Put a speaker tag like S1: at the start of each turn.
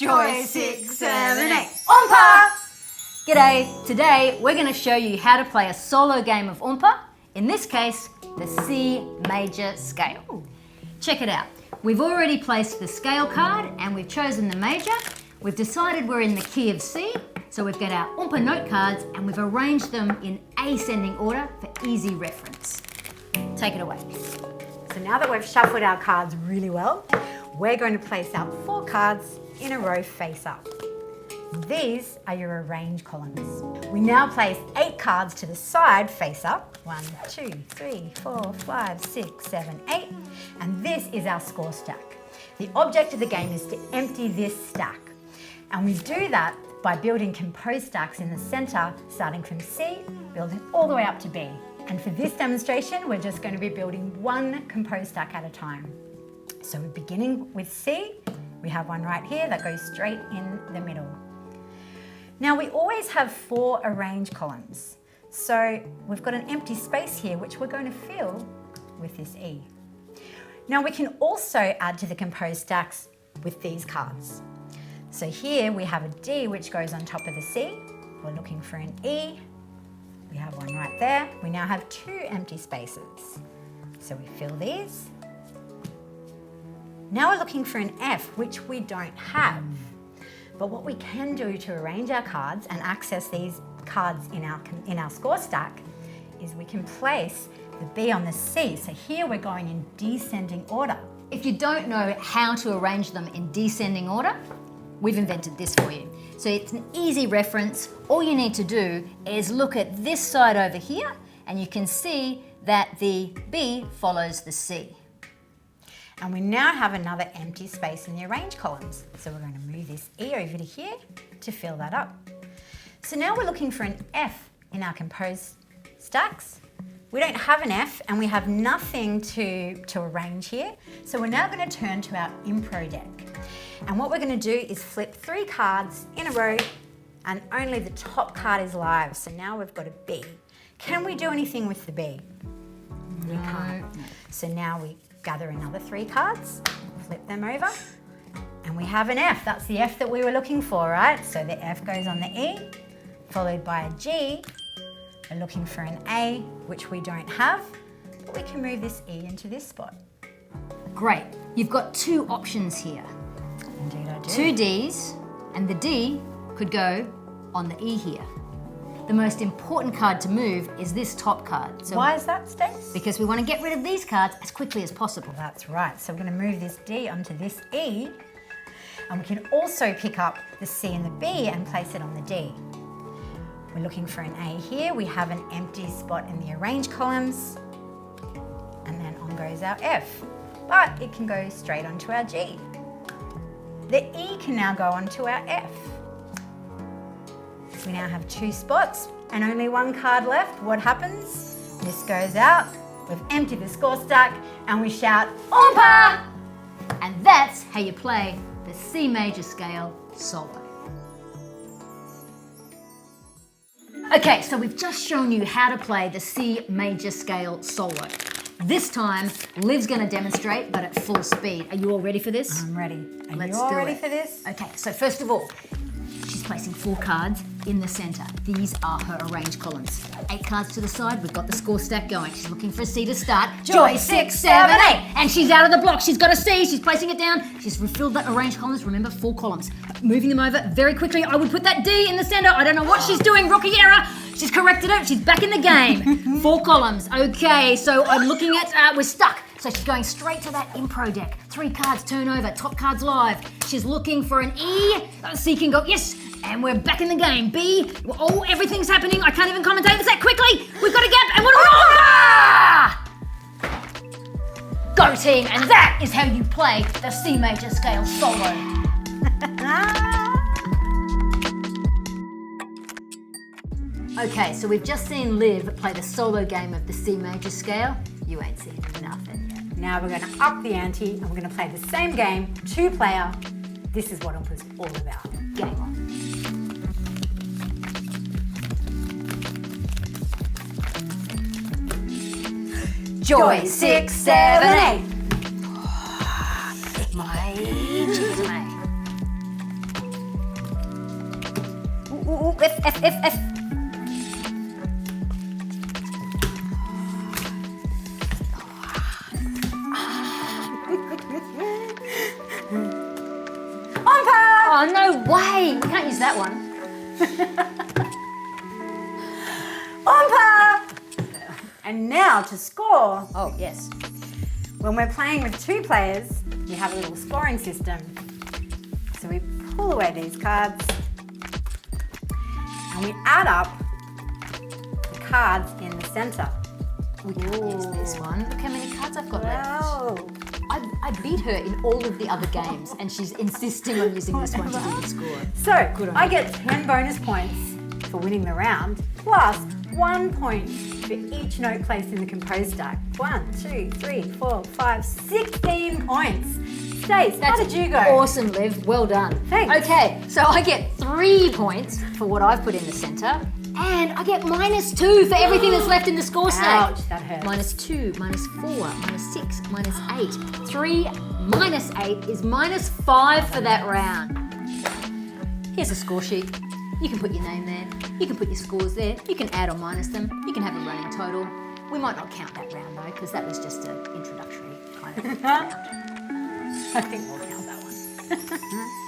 S1: Joy 6, 7, 8.
S2: Oom-Pah! G'day, today we're going to show you how to play a solo game of Oom-Pah, in this case, the C major scale. Check it out. We've already placed the scale card and we've chosen the major. We've decided we're in the key of C, so we've got our Oom-Pah note cards and we've arranged them in ascending order for easy reference. Take it away.
S1: So now that we've shuffled our cards really well, we're going to place our 4 cards in a row face up. These are your arrange columns. We now place 8 cards to the side face up. 1, 2, 3, 4, 5, 6, 7, 8. And this is our score stack. The object of the game is to empty this stack. And we do that by building composed stacks in the center, starting from C, building all the way up to B. And for this demonstration, we're just going to be building one composed stack at a time. So we're beginning with C. We have one right here that goes straight in the middle. Now we always have 4 arrange columns. So we've got an empty space here, which we're going to fill with this E. Now we can also add to the composed stacks with these cards. So here we have a D, which goes on top of the C. We're looking for an E. We have one right there. We now have 2 empty spaces. So we fill these. Now we're looking for an F, which we don't have. But what we can do to arrange our cards and access these cards in our score stack is we can place the B on the C. So here we're going in descending order.
S2: If you don't know how to arrange them in descending order, we've invented this for you. So it's an easy reference. All you need to do is look at this side over here and you can see that the B follows the C.
S1: And we now have another empty space in the arrange columns. So we're going to move this E over to here to fill that up. So now we're looking for an F in our composed stacks. We don't have an F and we have nothing to arrange here. So we're now going to turn to our impro deck. And what we're going to do is flip 3 cards in a row and only the top card is live. So now we've got a B. Can we do anything with the B? We can't. So now we gather another 3 cards, flip them over, and we have an F. That's the F that we were looking for, right? So the F goes on the E, followed by a G. We're looking for an A, which we don't have, but we can move this E into this spot.
S2: Great. You've got 2 options here.
S1: Indeed I do.
S2: 2 Ds, and the D could go on the E here. The most important card to move is this top card. So
S1: why is that, Stace?
S2: because we want to get rid of these cards as quickly as possible.
S1: That's right. So we're going to move this D onto this E, and we can also pick up the C and the B and place it on the D. We're looking for an A here. We have an empty spot in the arrange columns, and then on goes our F. But it can go straight onto our G. The E can now go onto our F. We now have 2 spots and only 1 card left. What happens? This goes out, we've emptied the score stack, and we shout, Oom-Pah!
S2: And that's how you play the C major scale solo. Okay, so we've just shown you how to play the C major scale solo. This time, Liv's going to demonstrate, but at full speed. Are you all ready for this?
S1: I'm ready. Are you
S2: Let's
S1: all
S2: do
S1: ready
S2: it.
S1: for this?
S2: Okay, so first of all, she's placing 4 cards in the center. These are her arrange columns. 8 cards to the side, we've got the score stack going. She's looking for a C to start.
S1: Joy 6, 7, 8.
S2: And she's out of the block. She's got a C, she's placing it down. She's refilled that arrange columns. Remember, 4 columns. Moving them over very quickly. I would put that D in the center. I don't know what she's doing, rookie error. She's corrected it, she's back in the game. 4 columns, okay, so I'm looking at, we're stuck. So she's going straight to that impro deck. 3 cards turn over, top card's live. She's looking for an E, C can go, yes, and we're back in the game. B, oh, everything's happening. I can't even commentate this that quickly. We've got a gap, and we're Go team, and that is how you play the C major scale solo. Okay, so we've just seen Liv play the solo game of the C major scale. You ain't seen nothing yet.
S1: Now we're going to up the ante and we're going to play the same game, 2-player. This is what Oom-Pah's all about.
S2: Game on.
S1: Joy 6, 7, 8.
S2: My G is an A. Ooh, F.
S1: Oom-Pah!
S2: Oh, no way. You can't use that one.
S1: Oom-Pah! And now to score.
S2: Oh, yes.
S1: When we're playing with 2 players, we have a little scoring system. So we pull away these cards and we add up the cards in the center.
S2: We can't use this one. Look how many cards I've got left.
S1: Wow.
S2: I beat her in all of the other games, and she's insisting on using this one to do the score.
S1: So
S2: Good on
S1: I
S2: you.
S1: get 10 bonus points for winning the round, plus 1 point for each note placed in the compose stack. 1, 2, 3, 4, 5, 16 points. Stace, how did you go?
S2: Awesome, Liv. Well done.
S1: Thanks.
S2: Okay, so I get 3 points for what I've put in the centre, and I get -2 for everything that's left in the score stack.
S1: Ouch, that hurts.
S2: -2, -4, -6, -8. 3 minus 8 is -5 for that round. Here's a score sheet. You can put your name there. You can put your scores there. You can add or minus them. You can have a running total. We might not count that round though, because that was just an introductory kind of round.
S1: I think we'll count that one.